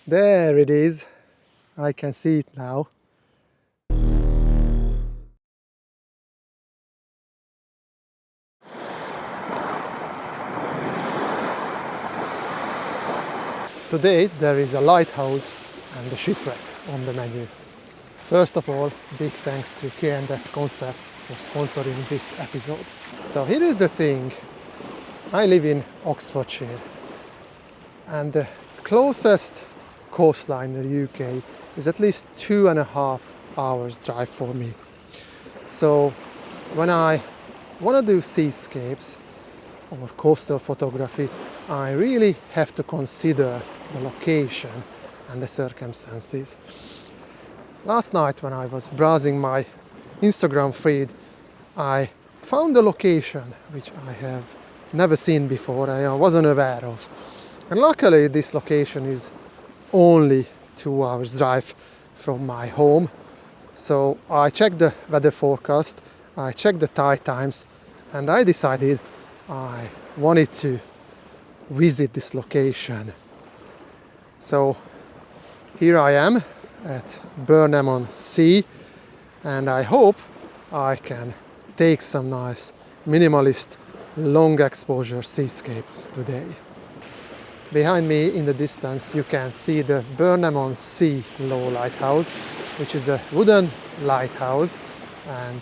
There it is. I can see it now. Today there is a lighthouse and a shipwreck on the menu. First of all, big thanks to K&F Concept for sponsoring this episode. So here is the thing. I live in Oxfordshire and the closest coastline in the UK is at least 2.5 hours drive for me. So when I want to do seascapes or coastal photography, I really have to consider the location and the circumstances. Last night when I was browsing my Instagram feed, I found a location which I have never seen before, I wasn't aware of. And luckily this location is only 2 hours drive from my home. So I checked the weather forecast, I checked the tide times, and I decided I wanted to visit this location. So here I am at Burnham-on-Sea, and I hope I can take some nice minimalist long exposure seascapes today. Behind me in the distance you can see the Burnham-on-Sea low lighthouse, which is a wooden lighthouse, and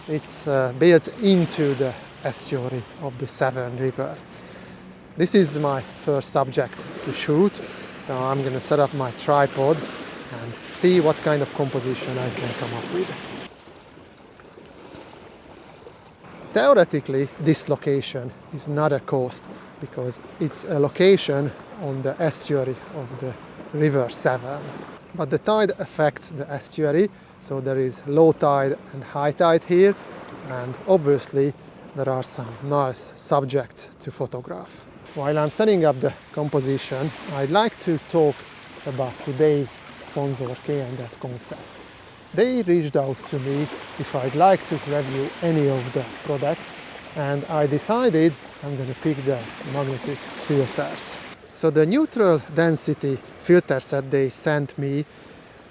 it's built into the estuary of the Severn River. This is my first subject to shoot, so I'm going to set up my tripod and see what kind of composition I can come up with. Theoretically, this location is not a coast because it's a location on the estuary of the River Severn. But the tide affects the estuary, so there is low tide and high tide here, and obviously there are some nice subjects to photograph. While I'm setting up the composition, I'd like to talk about today's sponsor, K&F Concept. They reached out to me if I'd like to review any of the product, and I decided I'm going to pick the magnetic filters. So the neutral density filter set they sent me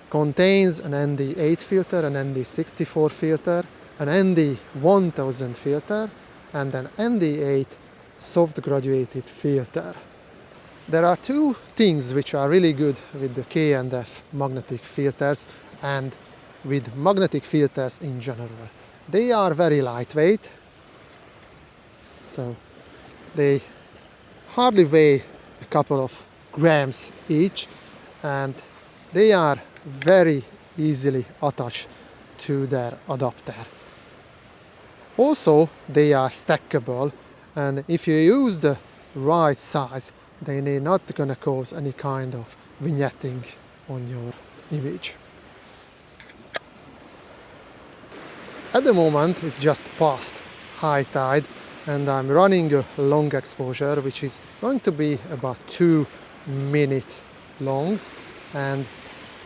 contains an ND8 filter, an ND64 filter, an ND1000 filter, and an ND8 soft graduated filter. There are two things which are really good with the K&F magnetic filters and with magnetic filters in general. They are very lightweight, so they hardly weigh a couple of grams each, and they are very easily attached to their adapter. Also, they are stackable, and if you use the right size, they are not going to cause any kind of vignetting on your image. At the moment it's just past high tide and I'm running a long exposure which is going to be about 2 minutes long, and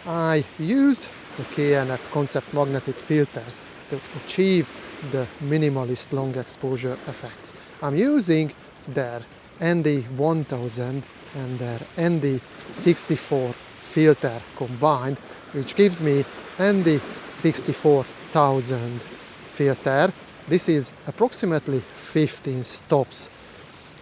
I used the K&F Concept magnetic filters to achieve the minimalist long exposure effects. I'm using their ND1000 and their ND64 filter combined, which gives me ND64000 filter. This is approximately 15 stops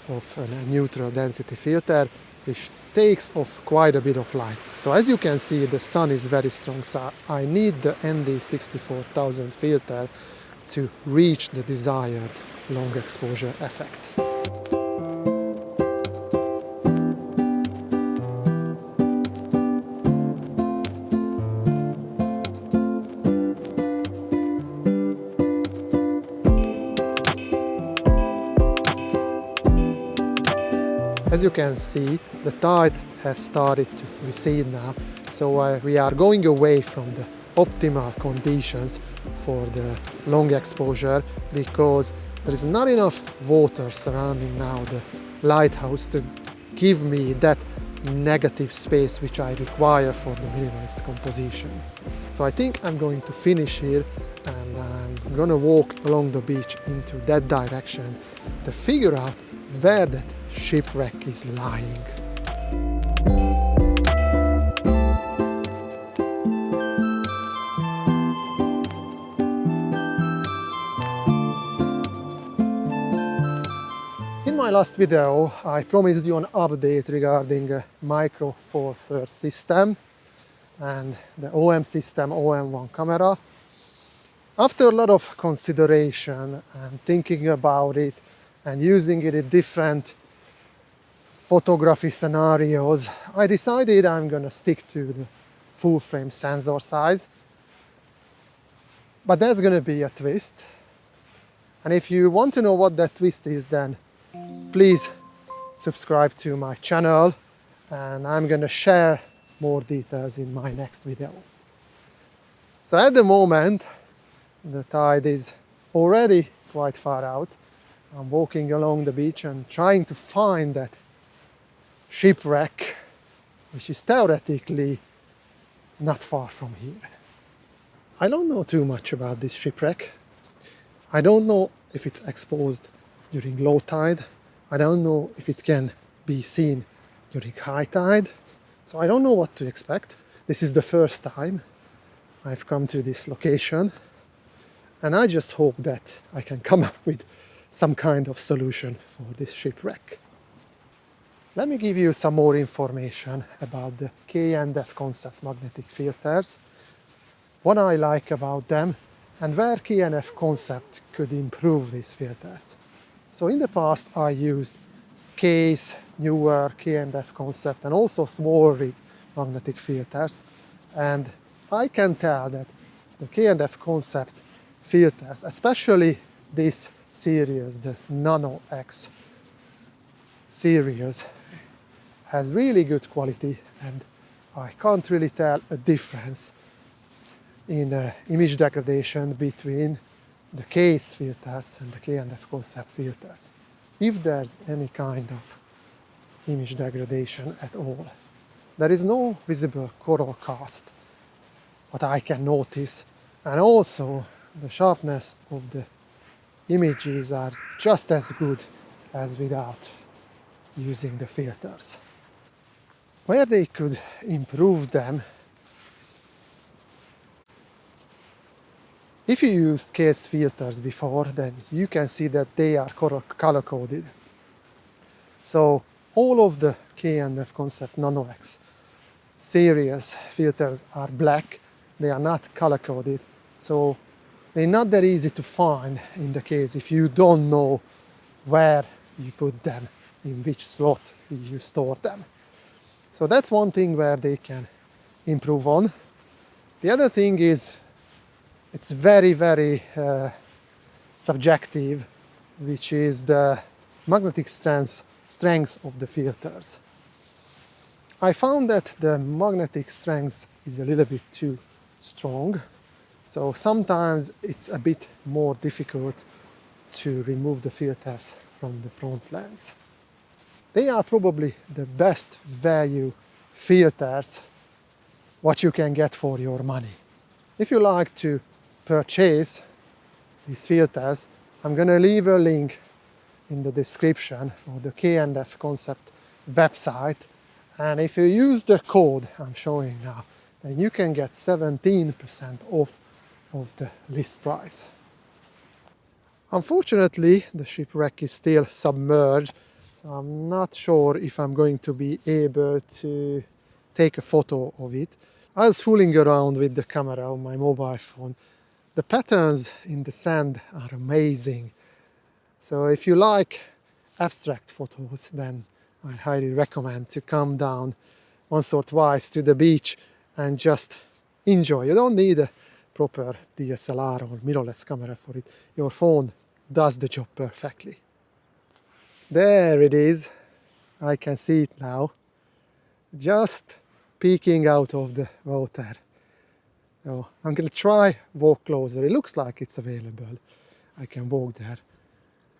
of a neutral density filter, which takes off quite a bit of light. So as you can see, the sun is very strong, so I need the ND64000 filter to reach the desired long exposure effect. As you can see, the tide has started to recede now, so we are going away from the optimal conditions for the long exposure because there is not enough water surrounding now the lighthouse to give me that negative space which I require for the minimalist composition. So I think I'm going to finish here and I'm going to walk along the beach into that direction to figure out where that shipwreck is lying. last video, I promised you an update regarding a Micro Four Thirds system and the OM system OM1 camera. After a lot of consideration and thinking about it and using it in different photography scenarios, I decided I'm gonna stick to the full frame sensor size. But there's gonna be a twist. And if you want to know what that twist is, then please subscribe to my channel and I'm gonna share more details in my next video. So at the moment, the tide is already quite far out. I'm walking along the beach and trying to find that shipwreck, which is theoretically not far from here. I don't know too much about this shipwreck. I don't know if it's exposed during low tide. I don't know if it can be seen during high tide. So I don't know what to expect. This is the first time I've come to this location. And I just hope that I can come up with some kind of solution for this shipwreck. Let me give you some more information about the K&F Concept magnetic filters, what I like about them, and where K&F Concept could improve these filters. So in the past I used K's, NEEWER, K&F Concept and also small rig magnetic filters, and I can tell that the K&F Concept filters, especially this series, the NANO X series, has really good quality, and I can't really tell a difference in image degradation between the K's filters and the K&F Concept filters, if there's any kind of image degradation at all. There is no visible coral cast, what I can notice, and also the sharpness of the images are just as good as without using the filters. Where they could improve them, if you used K's filters before, then you can see that they are color coded. So all of the K&F Concept Nano X series filters are black. They are not color coded. So they're not that easy to find in the case if you don't know where you put them, in which slot you store them. So that's one thing where they can improve on. The other thing is it's very, very subjective, which is the magnetic strength of the filters. I found that the magnetic strength is a little bit too strong, so sometimes it's a bit more difficult to remove the filters from the front lens. They are probably the best value filters what you can get for your money. If you like to purchase these filters, I'm gonna leave a link in the description for the K&F Concept website, and if you use the code I'm showing now, then you can get 17% off of the list price. Unfortunately, the shipwreck is still submerged, so I'm not sure if I'm going to be able to take a photo of it. I was fooling around with the camera on my mobile phone. The patterns in the sand are amazing. So if you like abstract photos, then I highly recommend to come down once or twice to the beach and just enjoy. You don't need a proper DSLR or mirrorless camera for it. Your phone does the job perfectly. There it is. I can see it now. Just peeking out of the water. So I'm going to try walk closer. It looks like it's available. I can walk there.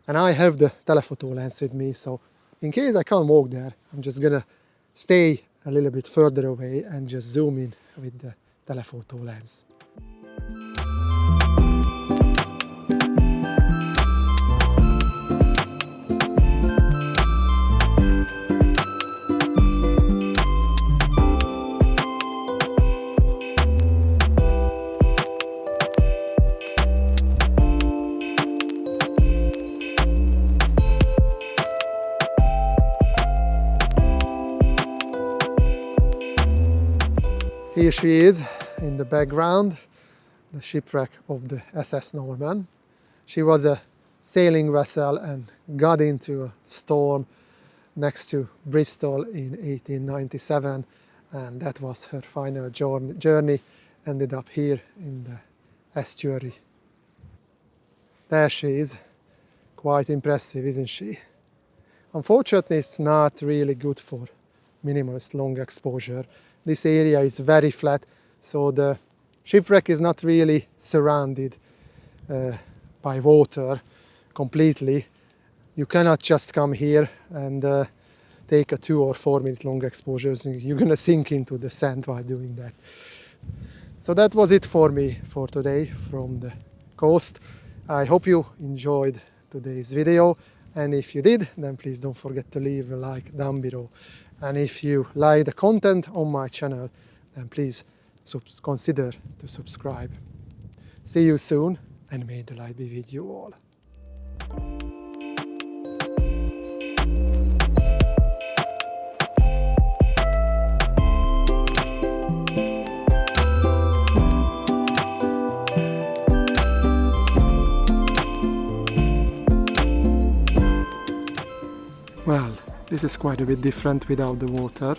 And I have the telephoto lens with me, so in case I can't walk there, I'm just going to stay a little bit further away and just zoom in with the telephoto lens. Here she is in the background, the shipwreck of the SS Norman. She was a sailing vessel and got into a storm next to Bristol in 1897, and that was her final journey. Ended up here in the estuary. There she is. Quite impressive, isn't she? Unfortunately, it's not really good for minimalist long exposure. This area is very flat, so the shipwreck is not really surrounded by water completely. You cannot just come here and take a 2 or 4 minute long exposure. You're gonna sink into the sand while doing that. So that was it for me for today from the coast. I hope you enjoyed today's video, and if you did, then please don't forget to leave a like down below. And if you like the content on my channel, then please consider to subscribe. See you soon, and may the light be with you all. Well, this is quite a bit different without the water.